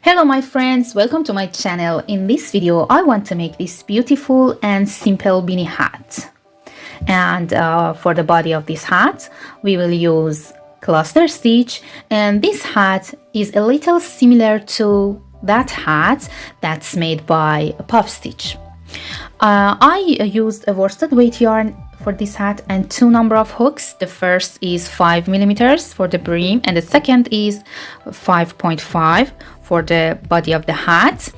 Hello my friends, welcome to my channel. In this video I want to make this beautiful and simple beanie hat. And for the body of this hat we will use cluster stitch, and this hat is a little similar to that hat that's made by puff stitch. I used a worsted weight yarn for this hat and two number of hooks. The first is 5 millimeters for the brim and the second is 5.5 for the body of the hat.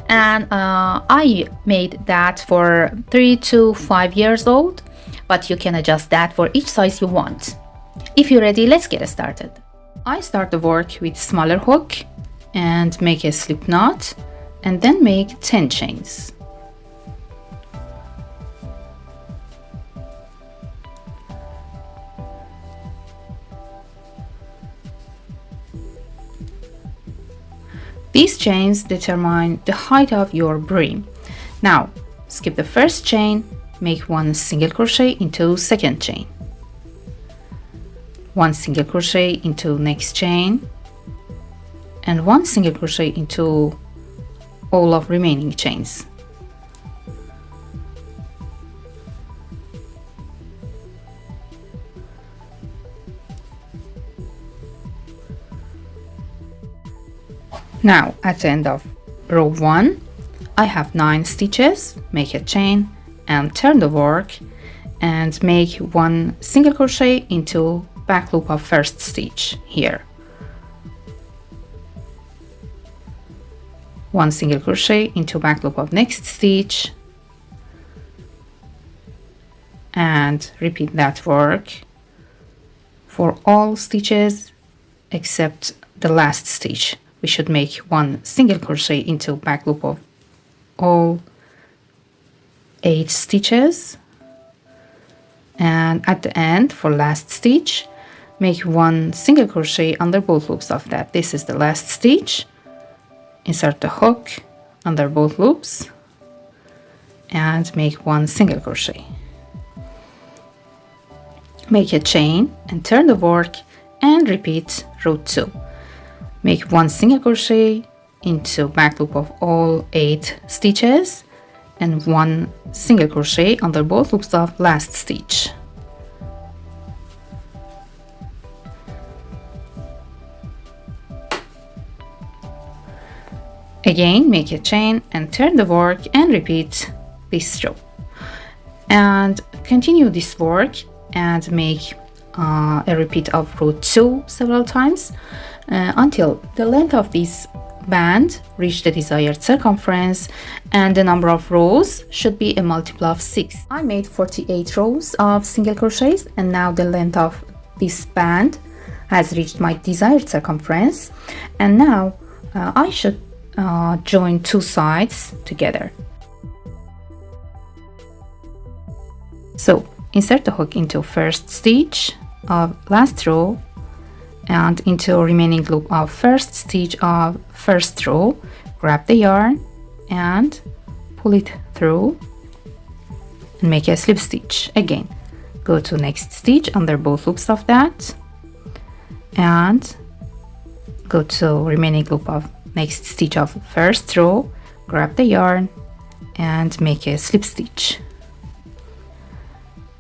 And I made that for 3 to 5 years old, but you can adjust that for each size you want. If you're ready, let's get started. I start the work with smaller hook and make a slip knot and then make 10 chains. These chains determine the height of your brim. Now, skip the first chain, make one single crochet into second chain, one single crochet into next chain, and one single crochet into all of remaining chains. Now at the end of row 1 I have 9 stitches. Make a chain and turn the work and make one single crochet into back loop of first stitch here, one single crochet into back loop of next stitch, and repeat that work for all stitches except the last stitch. We should make one single crochet into back loop of all 8 stitches, and at the end for last stitch make one single crochet under both loops of that. This is the last stitch. Insert the hook under both loops and make one single crochet. Make a chain and turn the work and repeat row 2. Make one single crochet into back loop of all 8 stitches and one single crochet under both loops of last stitch. Again, make a chain and turn the work and repeat this row. And continue this work and make a repeat of row 2 several times until the length of this band reach the desired circumference, and the number of rows should be a multiple of 6. I made 48 rows of single crochets, and now the length of this band has reached my desired circumference, and now I should join two sides together. So insert the hook into first stitch of last row and into remaining loop of first stitch of first row. Grab the yarn and pull it through and make a slip stitch. Again, go to next stitch under both loops of that and go to remaining loop of next stitch of first row, grab the yarn and make a slip stitch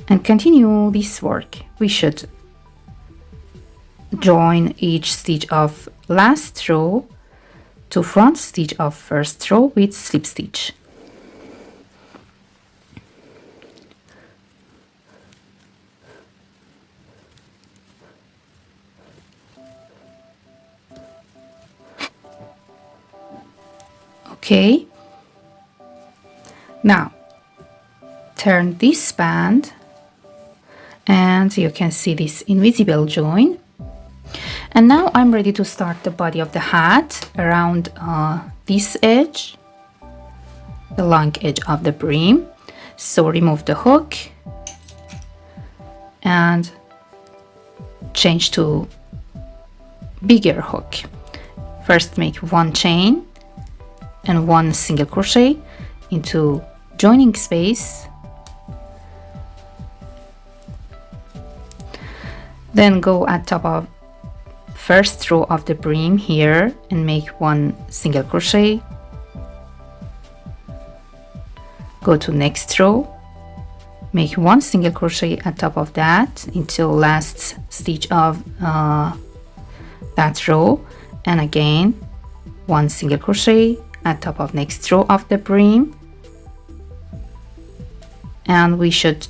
and continue this work. We should join each stitch of last row to front stitch of first row with slip stitch. Okay, now turn this band and you can see this invisible join. And now I'm ready to start the body of the hat around this edge, the long edge of the brim. So remove the hook and change to bigger hook. First make one chain and one single crochet into joining space, then go at top of first row of the brim here and make 1 single crochet. Go to next row, make 1 single crochet at top of that until last stitch of that row, and again 1 single crochet at top of next row of the brim. And we should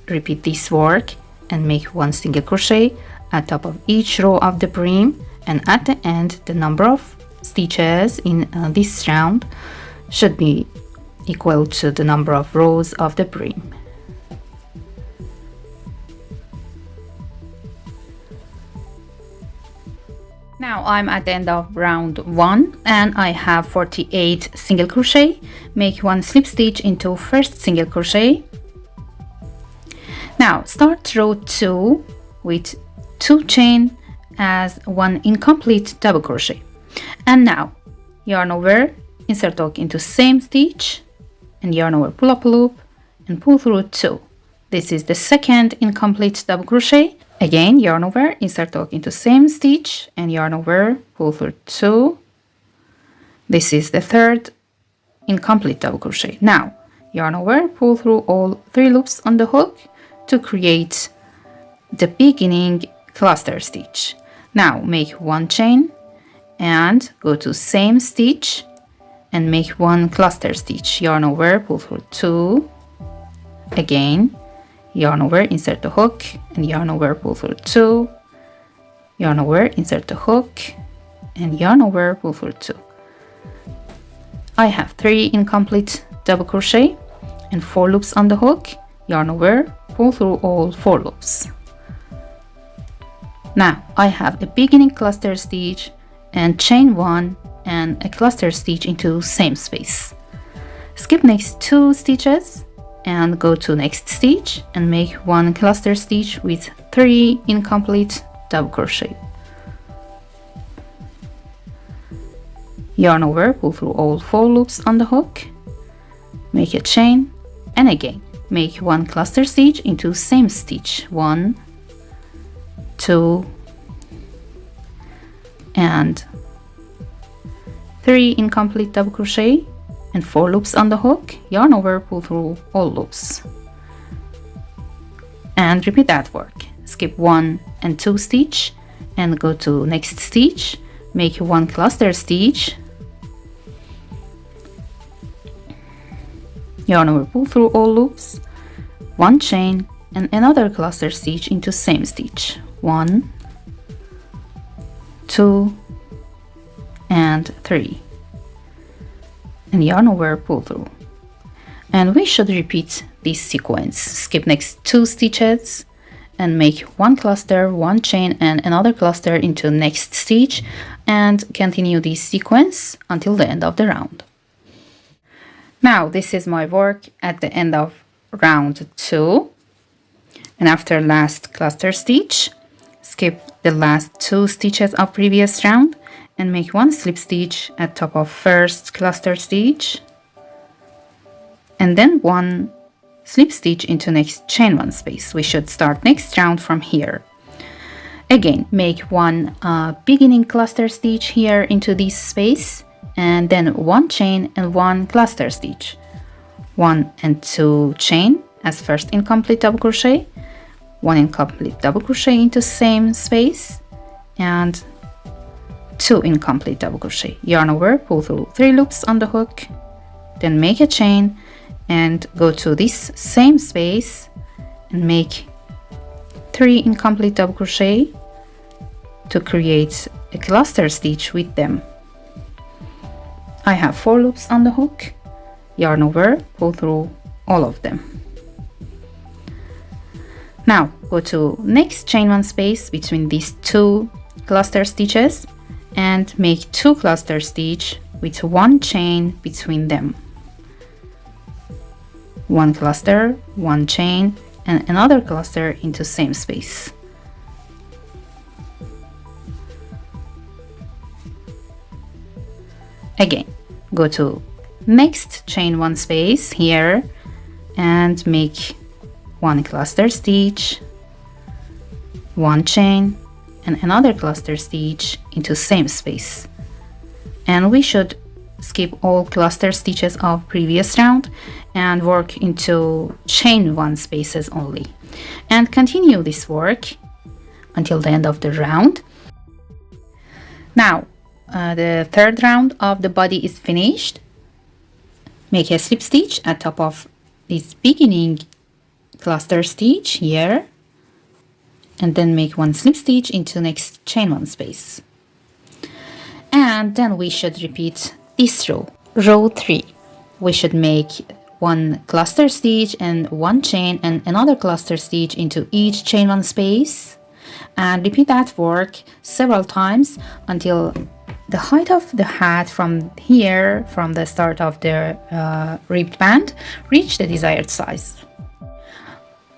repeat this work and make 1 single crochet at top of each row of the brim, and at the end the number of stitches in this round should be equal to the number of rows of the brim. Now I'm at the end of round 1 and I have 48 single crochet. Make 1 slip stitch into first single crochet. Now start row 2 with 2 chain as 1 incomplete double crochet, and now yarn over, insert hook into same stitch and yarn over, pull up a loop and pull through 2. This is the second incomplete double crochet. Again, yarn over, insert hook into same stitch and yarn over, pull through 2. This is the third incomplete double crochet. Now yarn over, pull through all 3 loops on the hook to create the beginning cluster stitch. Now make 1 chain and go to same stitch and make 1 cluster stitch. Yarn over, pull through 2. Again, yarn over, insert the hook and yarn over, pull through 2. Yarn over, insert the hook and yarn over, pull through 2. I have 3 incomplete double crochet and 4 loops on the hook. Yarn over, pull through all 4 loops. Now I have a beginning cluster stitch and chain 1 and a cluster stitch into same space. Skip next 2 stitches and go to next stitch and make 1 cluster stitch with 3 incomplete double crochet. Yarn over, pull through all 4 loops on the hook, make a chain and again make 1 cluster stitch into same stitch, 1, 2 and 3 incomplete double crochet and 4 loops on the hook. Yarn over, pull through all loops and repeat that work. Skip 1 and 2 stitch and go to next stitch, make 1 cluster stitch, yarn over, pull through all loops, 1 chain and another cluster stitch into same stitch, 1, 2 and 3 and yarn over, pull through. And we should repeat this sequence. Skip next 2 stitches and make 1 cluster, 1 chain and another cluster into next stitch and continue this sequence until the end of the round. Now this is my work at the end of round 2, and after last cluster stitch, skip the last 2 stitches of previous round and make 1 slip stitch at top of first cluster stitch and then 1 slip stitch into next chain 1 space. We should start next round from here. Again, make 1 beginning cluster stitch here into this space and then 1 chain and 1 cluster stitch, 1 and 2 chain as first incomplete double crochet, 1 incomplete double crochet into same space and 2 incomplete double crochet. Yarn over, pull through 3 loops on the hook, then make a chain and go to this same space and make 3 incomplete double crochet to create a cluster stitch with them. I have 4 loops on the hook, yarn over, pull through all of them. Now go to next chain 1 space between these 2 cluster stitches and make 2 cluster stitch with 1 chain between them. 1 cluster, 1 chain and another cluster into same space. Again, go to next chain 1 space here and make 1 cluster stitch, 1 chain and another cluster stitch into same space. And we should skip all cluster stitches of previous round and work into chain one spaces only, and continue this work until the end of the round. Now the third round of the body is finished. Make a slip stitch at top of this beginning cluster stitch here, and then make one slip stitch into next chain one space. And then we should repeat this row, row 3. We should make one cluster stitch and one chain and another cluster stitch into each chain one space, and repeat that work several times until the height of the hat from here, from the start of the ribbed band, reach the desired size.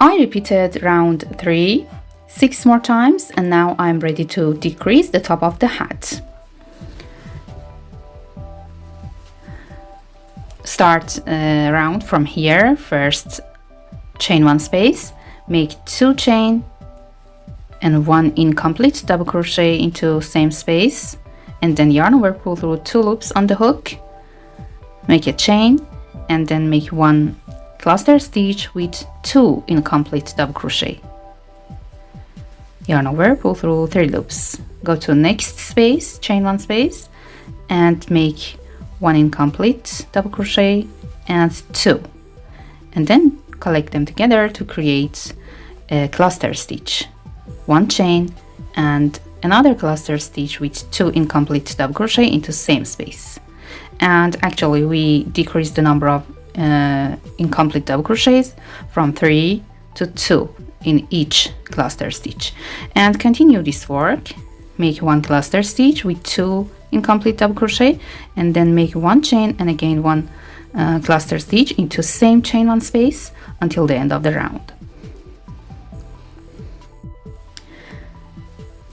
I repeated round 3 6 more times, and now I'm ready to decrease the top of the hat. Start round from here. First chain one space, make 2 chain and 1 incomplete double crochet into same space, and then yarn over, pull through 2 loops on the hook, make a chain, and then make 1 cluster stitch with 2 incomplete double crochet. Yarn over, pull through 3 loops, go to next space, chain 1 space, and make 1 incomplete double crochet and 2, and then collect them together to create a cluster stitch, 1 chain and another cluster stitch with 2 incomplete double crochet into same space. And actually we decrease the number of incomplete double crochets from 3 to 2 in each cluster stitch, and continue this work. Make 1 cluster stitch with 2 incomplete double crochet, and then make 1 chain and again 1 cluster stitch into same chain 1 space until the end of the round.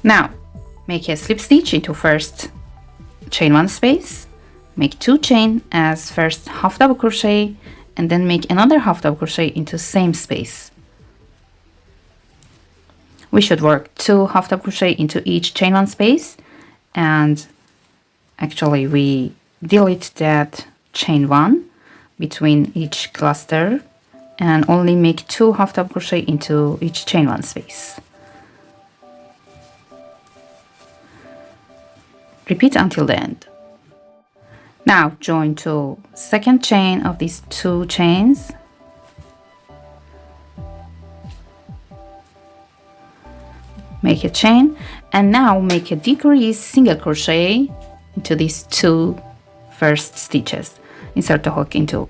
Now make a slip stitch into first chain 1 space, make 2 chain as first half double crochet, and then make another half double crochet into same space. We should work 2 half double crochet into each chain 1 space, and actually we delete that chain 1 between each cluster and only make 2 half double crochet into each chain 1 space. Repeat until the end. Now join to second chain of these 2 chains, make a chain, and now make a decrease single crochet into these 2 first stitches. Insert the hook into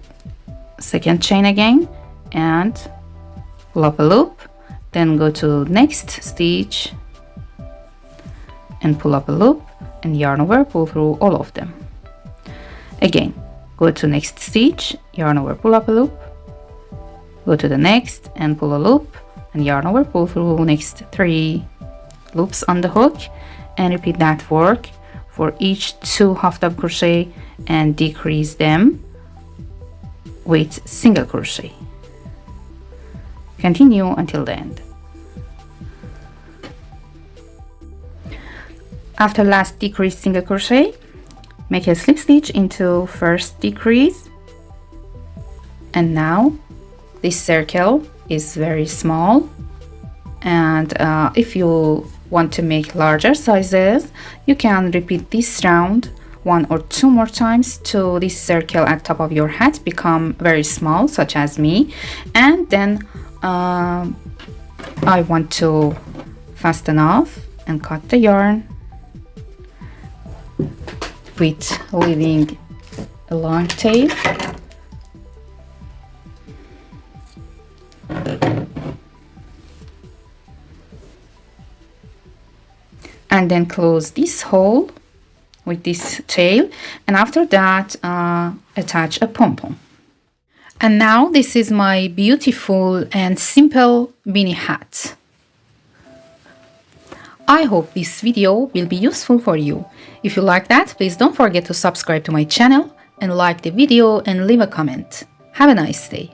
second chain again and pull up a loop, then go to next stitch and pull up a loop and yarn over, pull through all of them. Again, go to next stitch, yarn over, pull up a loop, go to the next and pull a loop and yarn over, pull through next 3 loops on the hook, and repeat that work for each 2 half double crochet and decrease them with single crochet. Continue until the end. After last decrease single crochet, make a slip stitch into first decrease, and now this circle is very small, and if you want to make larger sizes, you can repeat this round 1 or 2 more times to this circle at top of your hat become very small, such as me, and then I want to fasten off and cut the yarn with leaving a long tail. And then close this hole with this tail, and after that attach a pom-pom. And now this is my beautiful and simple beanie hat. I hope this video will be useful for you. If you like that, please don't forget to subscribe to my channel and like the video and leave a comment. Have a nice day.